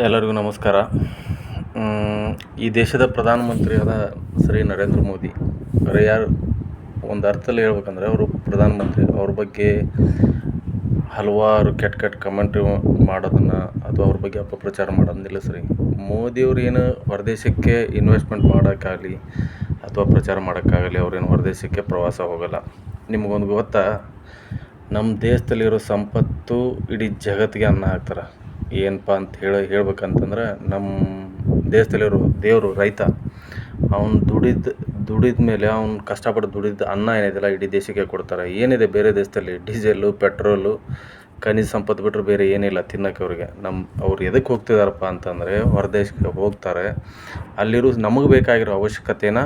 ಎಲ್ಲರಿಗೂ ನಮಸ್ಕಾರ. ಈ ದೇಶದ ಪ್ರಧಾನಮಂತ್ರಿಯಾದ ಶ್ರೀ ನರೇಂದ್ರ ಮೋದಿ ಅವರ ಯಾರು ಒಂದು ಅರ್ಥದಲ್ಲಿ ಹೇಳ್ಬೇಕಂದ್ರೆ ಅವರು ಪ್ರಧಾನಮಂತ್ರಿ ಅವ್ರ ಬಗ್ಗೆ ಹಲವಾರು ಕೆಟ್ಟ ಕಮೆಂಟ್ರಿ ಮಾಡೋದನ್ನು ಅಥವಾ ಅವ್ರ ಬಗ್ಗೆ ಅಪಪ್ರಚಾರ ಮಾಡೋದು ನಿಲ್ಲಿಸ್ರಿ. ಮೋದಿಯವ್ರು ಏನು ಹೊರದೇಶಕ್ಕೆ ಇನ್ವೆಸ್ಟ್ಮೆಂಟ್ ಮಾಡೋಕ್ಕಾಗಲಿ ಅಥವಾ ಪ್ರಚಾರ ಮಾಡೋಕ್ಕಾಗಲಿ ಅವ್ರೇನು ಹೊರದೇಶಕ್ಕೆ ಪ್ರವಾಸ ಹೋಗೋಲ್ಲ. ನಿಮಗೊಂದು ಗೊತ್ತಾ, ನಮ್ಮ ದೇಶದಲ್ಲಿರೋ ಸಂಪತ್ತು ಇಡೀ ಜಗತ್ತಿಗೆ ಅನ್ನ ಹಾಕ್ತಾರೆ. ಏನಪ್ಪ ಅಂತ ಹೇಳ್ಬೇಕಂತಂದ್ರೆ ನಮ್ಮ ದೇಶದಲ್ಲಿರೋ ದೇವರು ರೈತ. ಅವ್ನು ದುಡಿದ ಮೇಲೆ ಅವ್ನು ಕಷ್ಟಪಟ್ಟು ದುಡಿದ ಅನ್ನ ಏನಿದೆಯಲ್ಲ ಇಡೀ ದೇಶಕ್ಕೆ ಕೊಡ್ತಾರೆ. ಏನಿದೆ ಬೇರೆ ದೇಶದಲ್ಲಿ ಡೀಸೆಲ್ಲು, ಪೆಟ್ರೋಲು, ಖನಿಜ ಸಂಪತ್ತು ಬಿಟ್ಟರೆ ಬೇರೆ ಏನಿಲ್ಲ ತಿನ್ನೋಕ್ಕೆ ಅವ್ರಿಗೆ. ಅವ್ರು ಎದಕ್ಕೆ ಹೋಗ್ತಿದಾರಪ್ಪ ಅಂತಂದರೆ ಹೊರದೇಶಕ್ಕೆ ಹೋಗ್ತಾರೆ. ಅಲ್ಲಿರೋ ನಮಗೆ ಬೇಕಾಗಿರೋ ಅವಶ್ಯಕತೆನ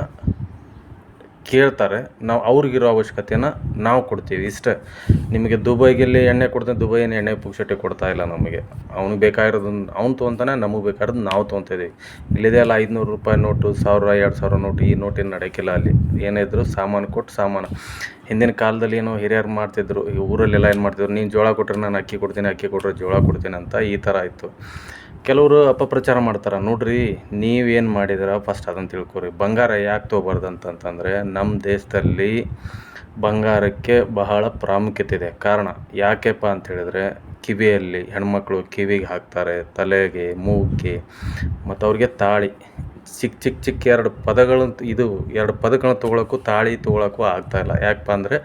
ಕೇಳ್ತಾರೆ, ನಾವು ಅವ್ರಿಗಿರೋ ಅವಶ್ಯಕತೆನ ನಾವು ಕೊಡ್ತೀವಿ, ಇಷ್ಟೇ. ನಿಮಗೆ ದುಬೈಗೆಲ್ಲಿ ಎಣ್ಣೆ ಕೊಡ್ತಾನೆ, ದುಬೈನ ಎಣ್ಣೆ ಪುಕ್ಸಟ್ಟೆ ಕೊಡ್ತಾ ಇಲ್ಲ ನಮಗೆ. ಅವ್ನಿಗೆ ಬೇಕಾಗಿರೋದನ್ನು ಅವ್ನು ತೊಗೊತಾನೆ, ನಮಗೆ ಬೇಕಾಗಿರೋದು ನಾವು ತೊಗೊತಿದ್ದೀವಿ. ಇಲ್ಲಿದೆ ಅಲ್ಲ ₹500 ನೋಟು, 1000, 2000 ನೋಟು, ಈ ನೋಟೇನು ನಡೆಯೋಕ್ಕಿಲ್ಲ ಅಲ್ಲಿ. ಏನೇ ಇದ್ದರೂ ಸಾಮಾನು ಕೊಟ್ಟು ಸಾಮಾನು. ಹಿಂದಿನ ಕಾಲದಲ್ಲಿ ಏನೋ ಹಿರಿಯರು ಮಾಡ್ತಿದ್ರು, ಈ ಊರಲ್ಲೆಲ್ಲ ಏನು ಮಾಡ್ತಿದ್ರು, ನೀನು ಜೋಳ ಕೊಟ್ಟರೆ ನಾನು ಅಕ್ಕಿ ಕೊಡ್ತೀನಿ, ಅಕ್ಕಿ ಕೊಟ್ಟರೆ ಜೋಳ ಕೊಡ್ತೀನಿ ಅಂತ ಈ ಥರ ಆಯಿತು. ಕೆಲವರು ಅಪಪ್ರಚಾರ ಮಾಡ್ತಾರೆ. ನೋಡ್ರಿ, ನೀವೇನು ಮಾಡಿದಿರ ಫಸ್ಟ್ ಅದನ್ನು ತಿಳ್ಕೊರಿ. ಬಂಗಾರ ಯಾಕೆ ತೊಗೋಬಾರ್ದು ಅಂತಂತಂದರೆ ನಮ್ಮ ದೇಶದಲ್ಲಿ ಬಂಗಾರಕ್ಕೆ ಬಹಳ ಪ್ರಾಮುಖ್ಯತೆ ಇದೆ. ಕಾರಣ ಯಾಕೆಪ್ಪ ಅಂತ ಹೇಳಿದ್ರೆ, ಕಿವಿಯಲ್ಲಿ ಹೆಣ್ಮಕ್ಳು ಕಿವಿಗೆ ಹಾಕ್ತಾರೆ, ತಲೆಗೆ, ಮೂಗಿಗೆ, ಮತ್ತು ಅವ್ರಿಗೆ ತಾಳಿ ಚಿಕ್ಕ ಎರಡು ಪದಗಳನ್ನ ತೊಗೊಳಕ್ಕೂ ತಾಳಿ ತೊಗೊಳಕ್ಕೂ ಆಗ್ತಾಯಿಲ್ಲ. ಯಾಕಪ್ಪ ಅಂದರೆ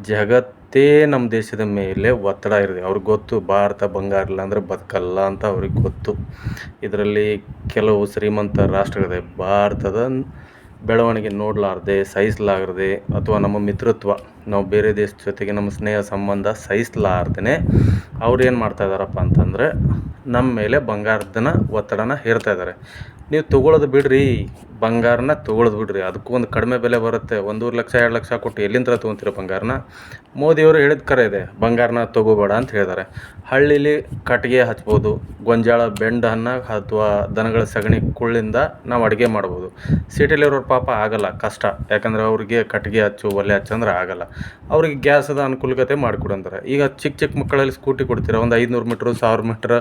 ಜಗತ್ತೇ ನಮ್ಮ ದೇಶದ ಮೇಲೆ ಒತ್ತಡ ಇರಿದೆ. ಅವ್ರಿಗೆ ಗೊತ್ತು ಭಾರತ ಬಂಗಾರ ಇಲ್ಲ ಅಂದರೆ ಬದುಕಲ್ಲ ಅಂತ ಅವ್ರಿಗೆ ಗೊತ್ತು. ಇದರಲ್ಲಿ ಕೆಲವು ಶ್ರೀಮಂತ ರಾಷ್ಟ್ರಗಳಿದೆ. ಭಾರತದ ಬೆಳವಣಿಗೆ ನೋಡಲಾರ್ದೆ, ಸಹಿಸಲಾರದೆ, ಅಥವಾ ನಮ್ಮ ಮಿತ್ರತ್ವ, ನಾವು ಬೇರೆ ದೇಶದ ಜೊತೆಗೆ ನಮ್ಮ ಸ್ನೇಹ ಸಂಬಂಧ ಸಹಿಸಲಾರ್ದೇ ಅವ್ರು ಏನು ಮಾಡ್ತಾಯಿದ್ದಾರಪ್ಪ ಅಂತಂದರೆ ನಮ್ಮ ಮೇಲೆ ಬಂಗಾರದನ ಒತ್ತಡನ ಹೇರ್ತಾ ಇದ್ದಾರೆ. ನೀವು ತೊಗೊಳೋದು ಬಿಡ್ರಿ, ಬಂಗಾರನ ತೊಗೊಳೋದು ಬಿಡ್ರಿ. ಅದಕ್ಕೂ ಒಂದು ಕಡಿಮೆ ಬೆಲೆ ಬರುತ್ತೆ. 1.5 ಲಕ್ಷ 2 ಲಕ್ಷ ಕೊಟ್ಟು ಎಲ್ಲಿಂದ ತೊಗೊತೀರ ಬಂಗಾರನ? ಮೋದಿಯವರು ಹೇಳಿದ ಕರೆ ಇದೆ, ಬಂಗಾರನ ತೊಗೋಬೇಡ ಅಂತ ಹೇಳಿದ್ದಾರೆ. ಹಳ್ಳೀಲಿ ಕಟ್ಟಿಗೆ ಹಚ್ಬೋದು, ಗೊಂಜಾಳ ಬೆಂಡನ್ನು ಅಥವಾ ದನಗಳ ಸಗಣಿ ಕುಳ್ಳಿಂದ ನಾವು ಅಡುಗೆ ಮಾಡ್ಬೋದು. ಸಿಟಿಲಿರೋರು ಪಾಪ ಆಗಲ್ಲ, ಕಷ್ಟ. ಯಾಕಂದರೆ ಅವ್ರಿಗೆ ಕಟ್ಟಿಗೆ ಹಚ್ಚು, ಒಲೆ ಹಚ್ಚು ಅಂದ್ರೆ ಆಗಲ್ಲ. ಅವ್ರಿಗೆ ಗ್ಯಾಸದ ಅನುಕೂಲತೆ ಮಾಡಿಕೊಡಂತಾರೆ. ಈಗ ಚಿಕ್ಕ ಮಕ್ಕಳಲ್ಲಿ ಸ್ಕೂಟಿ ಕೊಡ್ತೀರಾ, ಒಂದು 500 ಮೀಟ್ರು 1000 ಮೀಟ್ರ್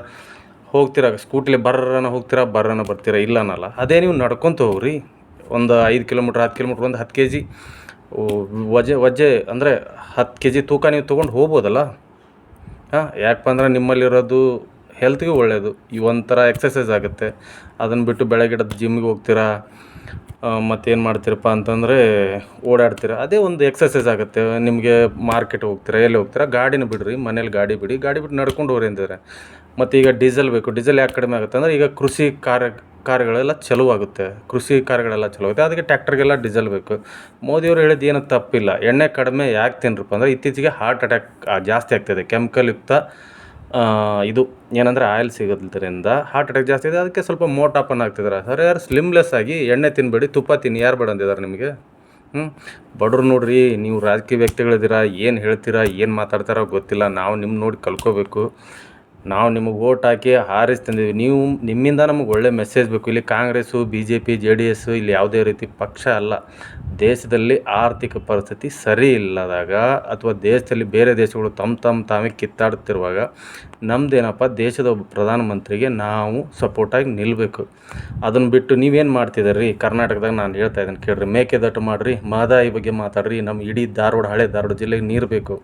ಹೋಗ್ತೀರಾ, ಸ್ಕೂಟಿಲಿ ಬರ್ರನ ಹೋಗ್ತೀರಾ, ಬರ್ರನ ಬರ್ತೀರಾ, ಇಲ್ಲ ಅನ್ನಲ್ಲ. ಅದೇ ನೀವು ನಡ್ಕೊತ ಹೋಗ್ರಿ, ಒಂದು 5 ಕಿಲೋಮೀಟ್ರ್ 10 ಕಿಲೋಮೀಟ್ರ್, ಒಂದು 10 kg ವಜ್ಜೆ ಅಂದರೆ 10 kg ತೂಕ ನೀವು ತೊಗೊಂಡು ಹೋಗ್ಬೋದಲ್ಲ. ಯಾಕಪ್ಪ ಅಂದ್ರೆ ನಿಮ್ಮಲ್ಲಿರೋದು ಹೆಲ್ತ್ಗೆ ಒಳ್ಳೆಯದು. ಈ ಒಂಥರ ಎಕ್ಸಸೈಸ್ ಆಗುತ್ತೆ. ಅದನ್ನು ಬಿಟ್ಟು ಬೆಳಗ್ಗೆ ಜಿಮ್ಗೆ ಹೋಗ್ತೀರಾ, ಮತ್ತೇನು ಮಾಡ್ತೀರಪ್ಪ ಅಂತಂದರೆ ಓಡಾಡ್ತೀರಾ, ಅದೇ ಒಂದು ಎಕ್ಸಸೈಸ್ ಆಗುತ್ತೆ. ನಿಮಗೆ ಮಾರ್ಕೆಟ್ ಹೋಗ್ತೀರಾ, ಎಲ್ಲಿ ಹೋಗ್ತೀರಾ, ಗಾಡಿನ ಬಿಡ್ರಿ, ಮನೇಲಿ ಗಾಡಿ ಬಿಟ್ಟು ನಡ್ಕೊಂಡು ಹೋಗ್ರಿ ಅಂತಿದ್ದಾರೆ. ಮತ್ತು ಈಗ ಡೀಸೆಲ್ ಬೇಕು. ಡೀಸೆಲ್ ಯಾಕೆ ಕಡಿಮೆ ಆಗುತ್ತೆ ಅಂದರೆ ಈಗ ಕೃಷಿ ಕಾರ್ಯಗಳೆಲ್ಲ ಚಲುವಾಗುತ್ತೆ. ಅದಕ್ಕೆ ಟ್ಯಾಕ್ಟರ್ಗೆಲ್ಲ ಡೀಸೆಲ್ ಬೇಕು. ಮೋದಿಯವರು ಹೇಳಿದ್ದು ಏನು ತಪ್ಪಿಲ್ಲ. ಎಣ್ಣೆ ಕಡಿಮೆ ಯಾಕೆ ತಿನ್ರಪ್ಪ ಅಂದರೆ ಇತ್ತೀಚೆಗೆ ಹಾರ್ಟ್ ಅಟ್ಯಾಕ್ ಜಾಸ್ತಿ ಆಗ್ತಾಯಿದೆ. ಕೆಮಿಕಲ್ ಯುಕ್ತ ಇದು ಏನಂದರೆ ಆಯಿಲ್ ಸಿಗೋದ್ರಿಂದ ಹಾರ್ಟ್ ಅಟ್ಯಾಕ್ ಜಾಸ್ತಿ ಇದೆ. ಅದಕ್ಕೆ ಸ್ವಲ್ಪ ಮೋಟಾಪನ್ ಆಗ್ತಿದ್ದಾರೆ. ಸರ್, ಯಾರು ಸ್ಲಿಮ್ಲೆಸ್ ಆಗಿ ಎಣ್ಣೆ ತಿನ್ನಬೇಡಿ, ತುಪ್ಪ ತಿನ್ನಿ, ಯಾರು ಬೇಡ ಅಂದಿದ್ದಾರೆ ನಿಮಗೆ? ಬಡವ್ರು ನೋಡ್ರಿ, ನೀವು ರಾಜಕೀಯ ವ್ಯಕ್ತಿಗಳಿದ್ದೀರಾ, ಏನು ಹೇಳ್ತೀರಾ, ಏನು ಮಾತಾಡ್ತಾರೋ ಗೊತ್ತಿಲ್ಲ. ನಾವು ನಿಮ್ಮ ನೋಡಿ ಕಲ್ಕೋಬೇಕು. ನಾವು ನಿಮಗೆ ವೋಟ್ ಹಾಕಿ ಹಾರಿಸಿ ತಂದೀವಿ. ನೀವು ನಿಮ್ಮಿಂದ ನಮಗೆ ಒಳ್ಳೆ ಮೆಸೇಜ್ ಬೇಕು. ಇಲ್ಲಿ ಕಾಂಗ್ರೆಸ್ಸು, BJP, JDS ಇಲ್ಲಿ ಯಾವುದೇ ರೀತಿ ಪಕ್ಷ ಅಲ್ಲ. ದೇಶದಲ್ಲಿ ಆರ್ಥಿಕ ಪರಿಸ್ಥಿತಿ ಸರಿ ಇಲ್ಲದಾಗ ಅಥವಾ ದೇಶದಲ್ಲಿ ಬೇರೆ ದೇಶಗಳು ತಾವೇ ಕಿತ್ತಾಡುತ್ತಿರುವಾಗ ನಮ್ಮದೇನಪ್ಪ, ದೇಶದ ಒಬ್ಬ ಪ್ರಧಾನಮಂತ್ರಿಗೆ ನಾವು ಸಪೋರ್ಟಾಗಿ ನಿಲ್ಲಬೇಕು. ಅದನ್ನು ಬಿಟ್ಟು ನೀವೇನು ಮಾಡ್ತಿದ್ದೀರಿ ಕರ್ನಾಟಕದಾಗ? ನಾನು ಹೇಳ್ತಾ ಇದ್ದೀನಿ ಕೇಳ್ರಿ, ಮೇಕೆದಾಟು ಮಾಡಿರಿ, ಮಹದಾಯಿ ಬಗ್ಗೆ ಮಾತಾಡ್ರಿ. ನಮ್ಮ ಇಡೀ ಹಳೆ ಧಾರವಾಡ ಜಿಲ್ಲೆಗೆ ನೀರು ಬೇಕು.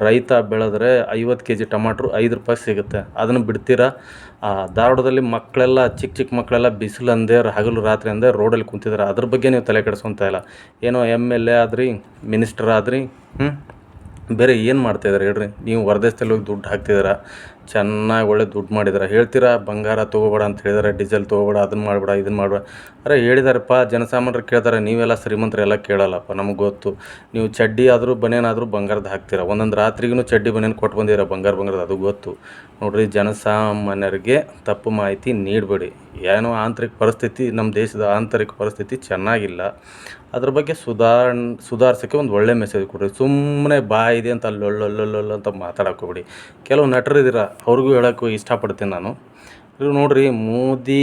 ರೈತ ಬೆಳೆದ್ರೆ 50 kg ಟಮಾಟ್ರು ₹5 ಸಿಗುತ್ತೆ. ಅದನ್ನು ಬಿಡ್ತೀರಾ? ಧಾರವಾಡದಲ್ಲಿ ಮಕ್ಕಳೆಲ್ಲ ಚಿಕ್ಕ ಮಕ್ಕಳೆಲ್ಲ ಬಿಸಿಲು ಅಂದೇ ಹಗಲು ರಾತ್ರಿ ಅಂದೇ ರೋಡಲ್ಲಿ ಕುಂತಿದ್ದಾರೆ. ಅದ್ರ ಬಗ್ಗೆ ನೀವು ತಲೆ ಕೆಡಿಸ್ಕೊತಾ ಇಲ್ಲ. ಏನೋ MLA ಆದ್ರಿ, ಮಿನಿಸ್ಟರ್ ಆದ್ರಿ, ಬೇರೆ ಏನು ಮಾಡ್ತಾಯಿದ್ದಾರೆ ಹೇಳ್ರಿ? ನೀವು ಹೊರದೇಶದಲ್ಲಿ ಹೋಗಿ ದುಡ್ಡು ಹಾಕ್ತಿದ್ದೀರಾ, ಚೆನ್ನಾಗಿ ಒಳ್ಳೆ ದುಡ್ಡು ಮಾಡಿದಾರೆ. ಹೇಳ್ತೀರಾ ಬಂಗಾರ ತೊಗೋಬೇಡ ಅಂತ ಹೇಳಿದಾರೆ, ಡೀಸೆಲ್ ತೊಗೋಬೇಡ, ಅದನ್ನು ಮಾಡಬೇಡ, ಇದನ್ನು ಮಾಡಬೇಡ. ಅರೆ ಹೇಳಿದಾರಪ್ಪ, ಜನಸಾಮಾನ್ಯರು ಕೇಳ್ತಾರೆ. ನೀವೆಲ್ಲ ಶ್ರೀಮಂತರೆಲ್ಲ ಕೇಳಲ್ಲಪ್ಪ, ನಮಗೆ ಗೊತ್ತು. ನೀವು ಚಡ್ಡಿ ಆದರೂ ಬನೇನಾದರೂ ಬಂಗಾರದ ಹಾಕ್ತೀರಾ. ಒಂದೊಂದು ರಾತ್ರಿಗೂ ಚಡ್ಡಿ ಬನೇನು ಕೊಟ್ಟು ಬಂದಿರ ಬಂಗಾರದ, ಅದು ಗೊತ್ತು. ನೋಡಿರಿ, ಜನಸಾಮಾನ್ಯರಿಗೆ ತಪ್ಪು ಮಾಹಿತಿ ನೀಡಬೇಡಿ. ಏನೋ ಆಂತರಿಕ ಪರಿಸ್ಥಿತಿ, ನಮ್ಮ ದೇಶದ ಆಂತರಿಕ ಪರಿಸ್ಥಿತಿ ಚೆನ್ನಾಗಿಲ್ಲ. ಅದ್ರ ಬಗ್ಗೆ ಸುಧಾರಿಸೋಕ್ಕೆ ಒಂದು ಒಳ್ಳೆ ಮೆಸೇಜ್ ಕೊಡ್ರಿ. ಸುಮ್ಮನೆ ಬಾಯಿದೆ ಅಂತ ಅಲ್ಲೊಳ್ಳೊಳ್ಳೊಳ್ಳು ಅಂತ ಮಾತಾಡೋಕ್ಕೋಗ್ಬಿಡಿ. ಕೆಲವು ನಟರಿದ್ದೀರ, ಅವ್ರಿಗೂ ಹೇಳೋಕ್ಕೂ ಇಷ್ಟಪಡ್ತೀನಿ ನಾನು. ಇದು ನೋಡಿರಿ, ಮೋದಿ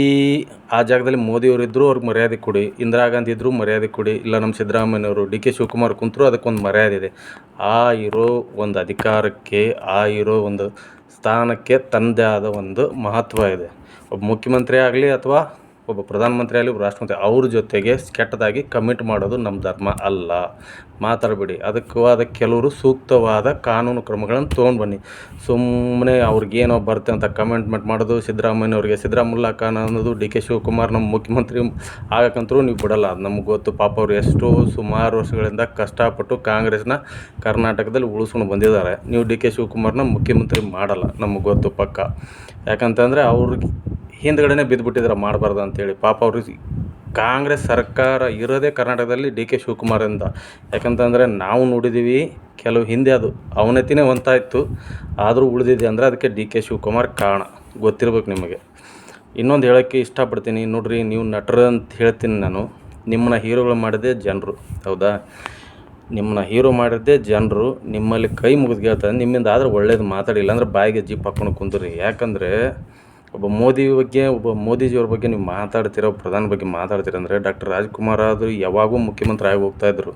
ಆ ಜಾಗದಲ್ಲಿ ಮೋದಿಯವರಿದ್ದರೂ ಅವ್ರಿಗೆ ಮರ್ಯಾದೆ ಕೊಡಿ, ಇಂದಿರಾ ಗಾಂಧಿ ಇದ್ದರೂ ಮರ್ಯಾದೆ ಕೊಡಿ, ಇಲ್ಲ ನಮ್ಮ ಸಿದ್ದರಾಮಯ್ಯವರು, DK ಶಿವಕುಮಾರ್ ಕುಂತರೂ ಅದಕ್ಕೊಂದು ಮರ್ಯಾದೆ ಇದೆ. ಇರೋ ಒಂದು ಅಧಿಕಾರಕ್ಕೆ, ಇರೋ ಒಂದು ಸ್ಥಾನಕ್ಕೆ ತನ್ನದೇ ಆದ ಒಂದು ಮಹತ್ವ ಇದೆ. ಒಬ್ಬ ಮುಖ್ಯಮಂತ್ರಿ ಆಗಲಿ ಅಥವಾ ಒಬ್ಬ ಪ್ರಧಾನಮಂತ್ರಿ ಆಗಲಿ ಒಬ್ಬ ರಾಷ್ಟ್ರಪತಿ ಅವ್ರ ಜೊತೆಗೆ ಕೆಟ್ಟದಾಗಿ ಕಮಿಟ್ ಮಾಡೋದು ನಮ್ಮ ಧರ್ಮ ಅಲ್ಲ. ಮಾತಾಡಬೇಡಿ. ಅದಕ್ಕೆ ಕೆಲವರು ಸೂಕ್ತವಾದ ಕಾನೂನು ಕ್ರಮಗಳನ್ನು ತೊಗೊಂಡು ಬನ್ನಿ. ಸುಮ್ಮನೆ ಅವ್ರಿಗೇನೋ ಬರುತ್ತೆ ಅಂತ ಕಮೆಂಟ್ಮೆಂಟ್ ಮಾಡೋದು, ಸಿದ್ದರಾಮಯ್ಯವ್ರಿಗೆ ಸಿದ್ದರಾಮುಲ್ಲಾ ಖಾನ್ ಅನ್ನೋದು, ಡಿ ಕೆ ಶಿವಕುಮಾರ್ ನಮ್ಮ ಮುಖ್ಯಮಂತ್ರಿ ಆಗಕ್ಕಂತರೂ ನೀವು ಬಿಡಲ್ಲ. ಅದು ನಮ್ಗೆ ಗೊತ್ತು. ಪಾಪ ಅವ್ರು ಎಷ್ಟೋ ಸುಮಾರು ವರ್ಷಗಳಿಂದ ಕಷ್ಟಪಟ್ಟು ಕಾಂಗ್ರೆಸ್ನ ಕರ್ನಾಟಕದಲ್ಲಿ ಉಳಿಸ್ಕೊಂಡು ಬಂದಿದ್ದಾರೆ. ನೀವು ಡಿ ಕೆ ಶಿವಕುಮಾರ್ನ ಮುಖ್ಯಮಂತ್ರಿ ಮಾಡಲ್ಲ, ನಮಗೆ ಗೊತ್ತು ಪಕ್ಕ. ಯಾಕಂತಂದರೆ ಅವ್ರಿಗೆ ಹಿಂದ್ಗಡೆನೇ ಬಿದ್ದುಬಿಟ್ಟಿದ್ದಾರೆ ಮಾಡಬಾರ್ದು ಅಂತೇಳಿ. ಪಾಪ ಅವ್ರಿಗೆ ಕಾಂಗ್ರೆಸ್ ಸರ್ಕಾರ ಇರೋದೇ ಕರ್ನಾಟಕದಲ್ಲಿ ಡಿ ಕೆ ಶಿವಕುಮಾರಿಂದ. ಯಾಕಂತಂದರೆ ನಾವು ನೋಡಿದ್ದೀವಿ ಕೆಲವು ಹಿಂದೆ ಅದು ಅವನತಿನೇ ಒಂತಾಯಿತು, ಆದರೂ ಉಳಿದಿದೆ ಅಂದರೆ ಅದಕ್ಕೆ ಡಿ ಕೆ ಶಿವಕುಮಾರ್ ಕಾರಣ. ಗೊತ್ತಿರ್ಬೇಕು ನಿಮಗೆ. ಇನ್ನೊಂದು ಹೇಳೋಕ್ಕೆ ಇಷ್ಟಪಡ್ತೀನಿ ನೋಡ್ರಿ, ನೀವು ನಟರು ಅಂತ ಹೇಳ್ತೀನಿ ನಾನು. ನಿಮ್ಮನ್ನ ಹೀರೋಗಳು ಮಾಡಿದ್ದೇ ಜನರು, ಹೌದಾ? ನಿಮ್ಮನ್ನ ಹೀರೋ ಮಾಡಿದ್ದೇ ಜನರು. ನಿಮ್ಮಲ್ಲಿ ಕೈ ಮುಗಿದು ಕೇಳ್ತಾರೆ, ನಿಮ್ಮಿಂದ ಆದ್ರೆ ಒಳ್ಳೇದು ಮಾತಾಡಿಲ್ಲ ಅಂದರೆ ಬಾಯಿಗೆ ಜಿಪ್ ಹಾಕ್ಕೊಂಡು ಕುಂದ್ರಿ. ಯಾಕಂದರೆ ಒಬ್ಬ ಮೋದಿಜಿಯವ್ರ ಬಗ್ಗೆ ನೀವು ಮಾತಾಡ್ತೀರ, ಪ್ರಧಾನಿ ಬಗ್ಗೆ ಮಾತಾಡ್ತೀರ ಅಂದರೆ ಡಾಕ್ಟರ್ ರಾಜ್ಕುಮಾರ್ ಆದರೂ ಯಾವಾಗೂ ಮುಖ್ಯಮಂತ್ರಿ ಆಗಿ ಹೋಗ್ತಾಯಿದ್ರು.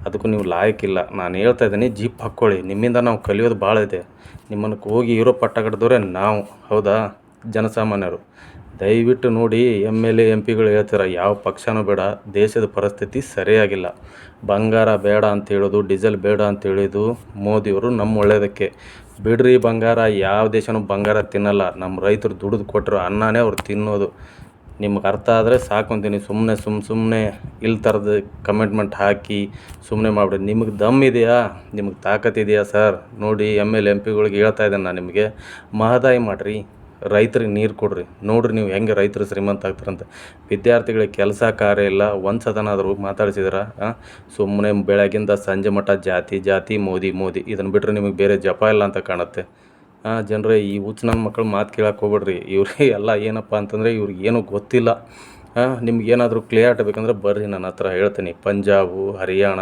ಅದಕ್ಕೂ ನೀವು ಲಾಯಕ್ಕಿಲ್ಲ. ನಾನು ಹೇಳ್ತಾ ಇದ್ದೀನಿ, ಜಿಪ್ ಹಾಕ್ಕೊಳ್ಳಿ. ನಿಮ್ಮಿಂದ ನಾವು ಕಲಿಯೋದು ಭಾಳ ಇದೆ. ನಿಮ್ಮನ್ನು ಹೋಗಿ ಹೀರೋ ಪಟ್ಟ ಕಟ್ಟಿದವ್ರೆ ನಾವು, ಹೌದಾ? ಜನಸಾಮಾನ್ಯರು ದಯವಿಟ್ಟು ನೋಡಿ. MLA MP ಗಳು ಹೇಳ್ತಾರೆ ಯಾವ ಪಕ್ಷನೂ ಬೇಡ, ದೇಶದ ಪರಿಸ್ಥಿತಿ ಸರಿಯಾಗಿಲ್ಲ, ಬಂಗಾರ ಬೇಡ ಅಂತ ಹೇಳೋದು, ಡೀಸೆಲ್ ಬೇಡ ಅಂತ ಹೇಳಿದ್ದು ಮೋದಿಯವರು ನಮ್ಮ ಒಳ್ಳೆಯದಕ್ಕೆ. ಬಿಡ್ರಿ ಬಂಗಾರ, ಯಾವ ದೇಶನೂ ಬಂಗಾರ ತಿನ್ನಲ್ಲ. ನಮ್ಮ ರೈತರು ದುಡಿದು ಕೊಟ್ಟರು ಅನ್ನನೇ ಅವ್ರು ತಿನ್ನೋದು. ನಿಮ್ಗೆ ಅರ್ಥ ಆದರೆ ಸಾಕು ಅಂತೀನಿ. ಸುಮ್ಮನೆ ಇಲ್ಲಿ ಥರದ ಕಮೆಂಟ್ಮೆಂಟ್ ಹಾಕಿ ಸುಮ್ಮನೆ ಮಾಡಿಬಿಡಿ. ನಿಮಗೆ ದಮ್ ಇದೆಯಾ? ನಿಮಗೆ ತಾಕತ್ತಿದೆಯಾ ಸರ್? ನೋಡಿ, MLA MP ಗಳಿಗೆ ಹೇಳ್ತಾ ಇದ್ದೇನೆ ನಾನು ನಿಮಗೆ, ಮಹದಾಯಿ ಮಾಡಿರಿ, ರೈತರಿಗೆ ನೀರು ಕೊಡ್ರಿ. ನೋಡಿರಿ ನೀವು ಹೆಂಗೆ ರೈತರು ಶ್ರೀಮಂತ ಆಗ್ತಾರಂತೆ. ವಿದ್ಯಾರ್ಥಿಗಳಿಗೆ ಕೆಲಸ ಕಾರ್ಯ ಇಲ್ಲ, ಒಂದು ಸದನಾದರೂ ಮಾತಾಡ್ಸಿದಾರ? ಸುಮ್ಮನೆ ಬೆಳಗಿಂದ ಸಂಜೆ ಮಟ್ಟ ಜಾತಿ ಮೋದಿ ಇದನ್ನು ಬಿಟ್ಟರೆ ನಿಮಗೆ ಬೇರೆ ಜಪ ಇಲ್ಲ ಅಂತ ಕಾಣುತ್ತೆ. ಜನರೇ, ಈ ಹುಚ್ಚು ನನ್ನ ಮಕ್ಕಳು ಮಾತು ಕೇಳಕ್ಕೆ ಹೋಗ್ಬೇಡ್ರಿ. ಇವ್ರಿಗೆ ಎಲ್ಲ ಏನಪ್ಪ ಅಂತಂದರೆ ಇವ್ರಿಗೆ ಏನೂ ಗೊತ್ತಿಲ್ಲ. ನಿಮ್ಗೇನಾದರೂ ಕ್ಲಿಯರ್ ಬೇಕಂದ್ರೆ ಬರ್ರಿ, ನನ್ನ ಹತ್ರ ಹೇಳ್ತೀನಿ. ಪಂಜಾಬು, ಹರಿಯಾಣ,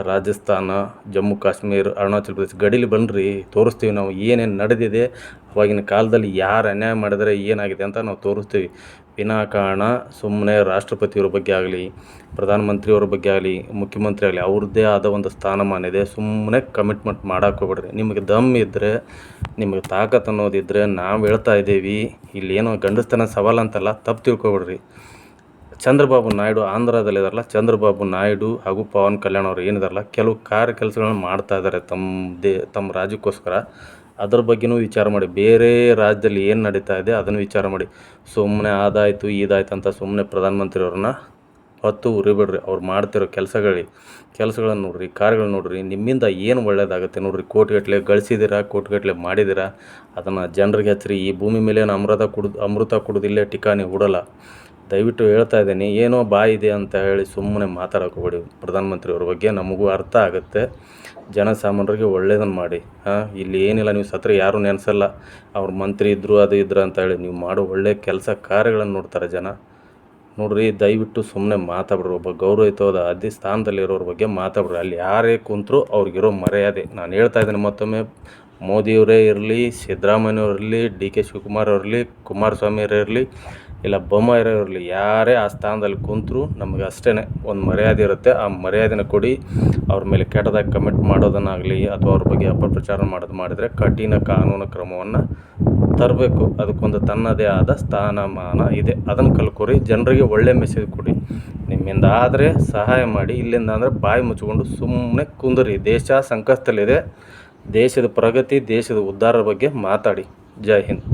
ರಾಜಸ್ಥಾನ, ಜಮ್ಮು ಕಾಶ್ಮೀರ, ಅರುಣಾಚಲ ಪ್ರದೇಶ ಗಡೀಲಿ ಬನ್ನಿರಿ, ತೋರಿಸ್ತೀವಿ ನಾವು ಏನೇನು ನಡೆದಿದೆ, ಅವಾಗಿನ ಕಾಲದಲ್ಲಿ ಯಾರು ಅನ್ಯಾಯ ಮಾಡಿದರೆ ಏನಾಗಿದೆ ಅಂತ ನಾವು ತೋರಿಸ್ತೀವಿ. ವಿನಾಕಾರಣ ಸುಮ್ಮನೆ ರಾಷ್ಟ್ರಪತಿಯವ್ರ ಬಗ್ಗೆ ಆಗಲಿ, ಪ್ರಧಾನಮಂತ್ರಿಯವ್ರ ಬಗ್ಗೆ ಆಗಲಿ, ಮುಖ್ಯಮಂತ್ರಿ ಆಗಲಿ, ಅವ್ರದ್ದೇ ಆದ ಒಂದು ಸ್ಥಾನಮಾನ ಇದೆ. ಸುಮ್ಮನೆ ಕಮಿಟ್ಮೆಂಟ್ ಮಾಡೋಕೆ ಹೋಗ್ಬೇಡ್ರಿ. ನಿಮಗೆ ದಮ್ ಇದ್ದರೆ, ನಿಮಗೆ ತಾಕತ್ತು ಅನ್ನೋದಿದ್ದರೆ ನಾವು ಹೇಳ್ತಾ ಇದ್ದೀವಿ. ಇಲ್ಲೇನೋ ಗಂಡಸ್ತನ ಸವಾಲು ಅಂತಲ್ಲ, ತಪ್ಪು ತಿಳ್ಕೊಬೇಡ್ರಿ. ಚಂದ್ರಬಾಬು ನಾಯ್ಡು ಆಂಧ್ರದಲ್ಲಿದ್ದಾರಲ್ಲ, ಚಂದ್ರಬಾಬು ನಾಯ್ಡು ಹಾಗೂ ಪವನ್ ಕಲ್ಯಾಣ್ ಅವರು ಏನಿದಾರಲ್ಲ, ಕೆಲವು ಕೆಲಸಗಳನ್ನ ಮಾಡ್ತಾ ಇದ್ದಾರೆ ತಮ್ಮ ರಾಜ್ಯಕ್ಕೋಸ್ಕರ. ಅದ್ರ ಬಗ್ಗೆನೂ ವಿಚಾರ ಮಾಡಿ. ಬೇರೆ ರಾಜ್ಯದಲ್ಲಿ ಏನು ನಡೀತಾ ಇದೆ ಅದನ್ನು ವಿಚಾರ ಮಾಡಿ. ಸುಮ್ಮನೆ ಅದಾಯಿತು ಇದಾಯ್ತು ಅಂತ ಸುಮ್ಮನೆ ಪ್ರಧಾನಮಂತ್ರಿಯವ್ರನ್ನ ಹೊತ್ತು ಉರಿಬೇಡ್ರಿ. ಅವ್ರು ಮಾಡ್ತಿರೋ ಕೆಲಸಗಳನ್ನು ನೋಡಿರಿ, ಕಾರ್ಯಗಳನ್ನ ನೋಡಿರಿ. ನಿಮ್ಮಿಂದ ಏನು ಒಳ್ಳೆಯದಾಗುತ್ತೆ ನೋಡಿರಿ. ಕೋಟಿಗಟ್ಟಲೆ ಗಳಿಸಿದ್ದೀರಾ, ಕೋಟಿಗಟ್ಟಲೆ ಮಾಡಿದ್ದೀರಾ, ಅದನ್ನು ಜನರಿಗೆ ಹಚ್ಚಿರಿ. ಈ ಭೂಮಿ ಮೇಲೆ ಅಮೃತ ಕುಡಿದು ಇಲ್ಲೇ ಟಿಕಾಣಿ ಹೂಡಲ್ಲ. ದಯವಿಟ್ಟು ಹೇಳ್ತಾ ಇದ್ದೀನಿ, ಏನೋ ಬಾಯಿದೆ ಅಂತ ಹೇಳಿ ಸುಮ್ಮನೆ ಮಾತಾಡೋಕೆ ಹೋಗ್ಬೇಡಿ. ಪ್ರಧಾನಮಂತ್ರಿಯವ್ರ ಬಗ್ಗೆ ನಮಗೂ ಅರ್ಥ ಆಗುತ್ತೆ. ಜನಸಾಮಾನ್ಯರಿಗೆ ಒಳ್ಳೇದನ್ನು ಮಾಡಿ. ಇಲ್ಲಿ ಏನಿಲ್ಲ, ನೀವು ಸತ್ರ ಯಾರೂ ನೆನೆಸಲ್ಲ. ಅವ್ರ ಮಂತ್ರಿ ಇದ್ದರು ಅದು ಇದ್ರು ಅಂತ ಹೇಳಿ ನೀವು ಮಾಡೋ ಒಳ್ಳೆ ಕೆಲಸ ಕಾರ್ಯಗಳನ್ನು ನೋಡ್ತಾರೆ ಜನ. ನೋಡ್ರಿ, ದಯವಿಟ್ಟು ಸುಮ್ಮನೆ ಮಾತಾಡ್ರಿ. ಒಬ್ಬ ಗೌರವಯುತವಾದ ಸ್ಥಾನದಲ್ಲಿರೋರ ಬಗ್ಗೆ ಮಾತಾಡ್ರಿ. ಅಲ್ಲಿ ಯಾರೇ ಕುಂತರೂ ಅವ್ರಿಗಿರೋ ಮರ್ಯಾದೆ. ನಾನು ಹೇಳ್ತಾ ಇದ್ದೀನಿ ಮತ್ತೊಮ್ಮೆ, ಮೋದಿಯವರೇ ಇರಲಿ, ಸಿದ್ದರಾಮಯ್ಯವ್ರಿರಲಿ, ಡಿ ಕೆ ಶಿವಕುಮಾರ್ ಅವರಿರಲಿ, ಕುಮಾರಸ್ವಾಮಿಯವರೇ ಇರಲಿ, ಇಲ್ಲ ಬೊಮ್ಮಾಯಿರೇ ಇರಲಿ, ಯಾರೇ ಆ ಸ್ಥಾನದಲ್ಲಿ ಕುಂತರೂ ನಮಗೆ ಅಷ್ಟೇ ಒಂದು ಮರ್ಯಾದೆ ಇರುತ್ತೆ. ಆ ಮರ್ಯಾದೆನ ಕೊಡಿ. ಅವ್ರ ಮೇಲೆ ಕೆಟ್ಟದಾಗಿ ಕಮೆಂಟ್ ಮಾಡೋದನ್ನಾಗಲಿ ಅಥವಾ ಅವ್ರ ಬಗ್ಗೆ ಅಪಪ್ರಚಾರ ಮಾಡಿದರೆ ಕಠಿಣ ಕಾನೂನು ಕ್ರಮವನ್ನು ತರಬೇಕು. ಅದಕ್ಕೊಂದು ತನ್ನದೇ ಆದ ಸ್ಥಾನಮಾನ ಇದೆ. ಅದನ್ನು ಕಲ್ಕೊರಿ. ಜನರಿಗೆ ಒಳ್ಳೆ ಮೆಸೇಜ್ ಕೊಡಿ. ನಿಮ್ಮಿಂದ ಆದರೆ ಸಹಾಯ ಮಾಡಿ, ಇಲ್ಲಿಂದ ಅಂದರೆ ಬಾಯಿ ಮುಚ್ಚಿಕೊಂಡು ಸುಮ್ಮನೆ ಕುಂದರಿ. ದೇಶ ಸಂಕಷ್ಟದಲ್ಲಿದೆ. ದೇಶದ ಪ್ರಗತಿ, ದೇಶದ ಉದ್ಧಾರದ ಬಗ್ಗೆ ಮಾತಾಡಿ. ಜೈ ಹಿಂದ್.